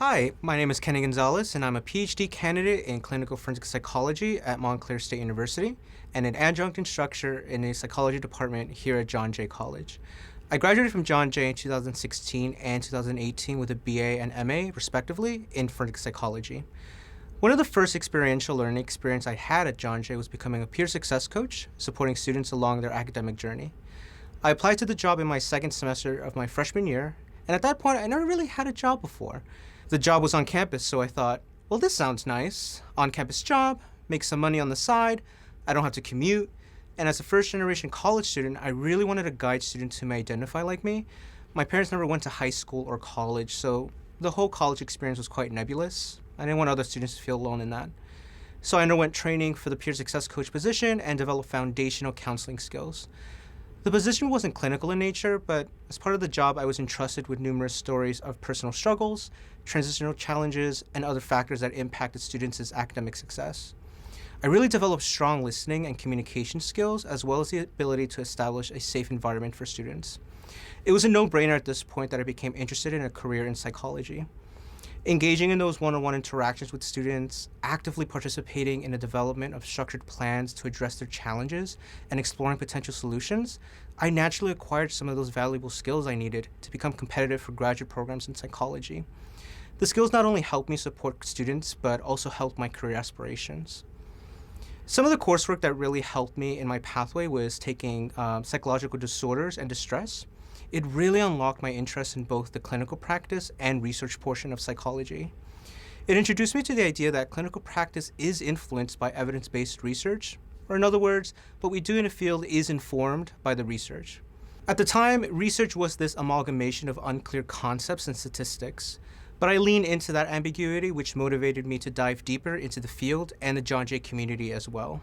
Hi, my name is Kenny Gonzalez, and I'm a PhD candidate in clinical forensic psychology at Montclair State University and an adjunct instructor in the psychology department here at John Jay College. I graduated from John Jay in 2016 and 2018 with a BA and MA, respectively, in forensic psychology. One of the first experiential learning experience I had at John Jay was becoming a peer success coach, supporting students along their academic journey. I applied to the job in my second semester of my freshman year, and at that point, I never really had a job before. The job was on campus, so I thought, well, this sounds nice. On-campus job, make some money on the side, I don't have to commute. And as a first-generation college student, I really wanted to guide students who may identify like me. My parents never went to high school or college, so the whole college experience was quite nebulous. I didn't want other students to feel alone in that. So I underwent training for the peer success coach position and developed foundational counseling skills. The position wasn't clinical in nature, but as part of the job, I was entrusted with numerous stories of personal struggles, transitional challenges, and other factors that impacted students' academic success. I really developed strong listening and communication skills, as well as the ability to establish a safe environment for students. It was a no-brainer at this point that I became interested in a career in psychology. Engaging in those one-on-one interactions with students, actively participating in the development of structured plans to address their challenges, and exploring potential solutions, I naturally acquired some of those valuable skills I needed to become competitive for graduate programs in psychology. The skills not only helped me support students, but also helped my career aspirations. Some of the coursework that really helped me in my pathway was taking psychological disorders and distress. It really unlocked my interest in both the clinical practice and research portion of psychology. It introduced me to the idea that clinical practice is influenced by evidence-based research, or in other words, what we do in the field is informed by the research. At the time, research was this amalgamation of unclear concepts and statistics, but I leaned into that ambiguity, which motivated me to dive deeper into the field and the John Jay community as well.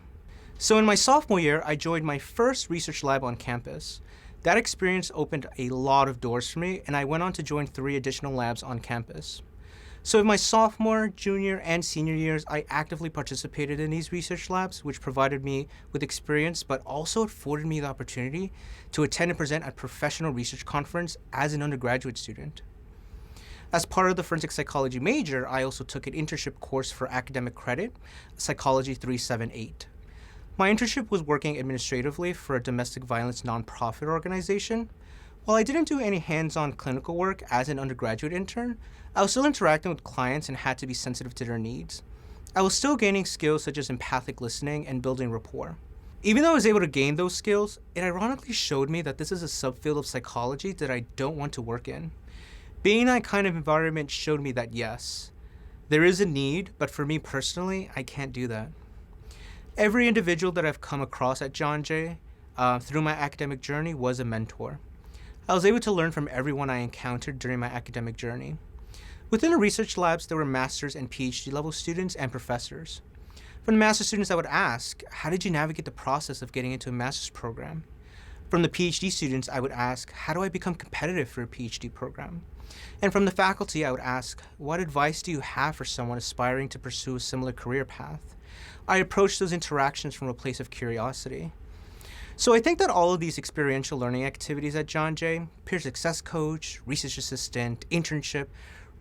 So in my sophomore year, I joined my first research lab on campus. That experience opened a lot of doors for me, and I went on to join 3 additional labs on campus. So in my sophomore, junior, and senior years, I actively participated in these research labs, which provided me with experience, but also afforded me the opportunity to attend and present at professional research conference as an undergraduate student. As part of the forensic psychology major, I also took an internship course for academic credit, Psychology 378. My internship was working administratively for a domestic violence nonprofit organization. While I didn't do any hands-on clinical work as an undergraduate intern, I was still interacting with clients and had to be sensitive to their needs. I was still gaining skills such as empathic listening and building rapport. Even though I was able to gain those skills, it ironically showed me that this is a subfield of psychology that I don't want to work in. Being in that kind of environment showed me that yes, there is a need, but for me personally, I can't do that. Every individual that I've come across at John Jay through my academic journey was a mentor. I was able to learn from everyone I encountered during my academic journey. Within the research labs, there were master's and PhD level students and professors. From the master's students, I would ask, how did you navigate the process of getting into a master's program? From the PhD students, I would ask, how do I become competitive for a PhD program? And from the faculty, I would ask, what advice do you have for someone aspiring to pursue a similar career path? I approached those interactions from a place of curiosity. So I think that all of these experiential learning activities at John Jay, peer success coach, research assistant, internship,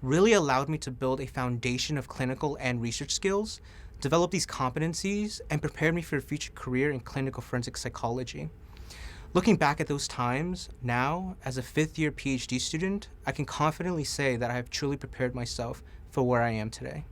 really allowed me to build a foundation of clinical and research skills, develop these competencies, and prepared me for a future career in clinical forensic psychology. Looking back at those times, now, as a 5th-year PhD student, I can confidently say that I have truly prepared myself for where I am today.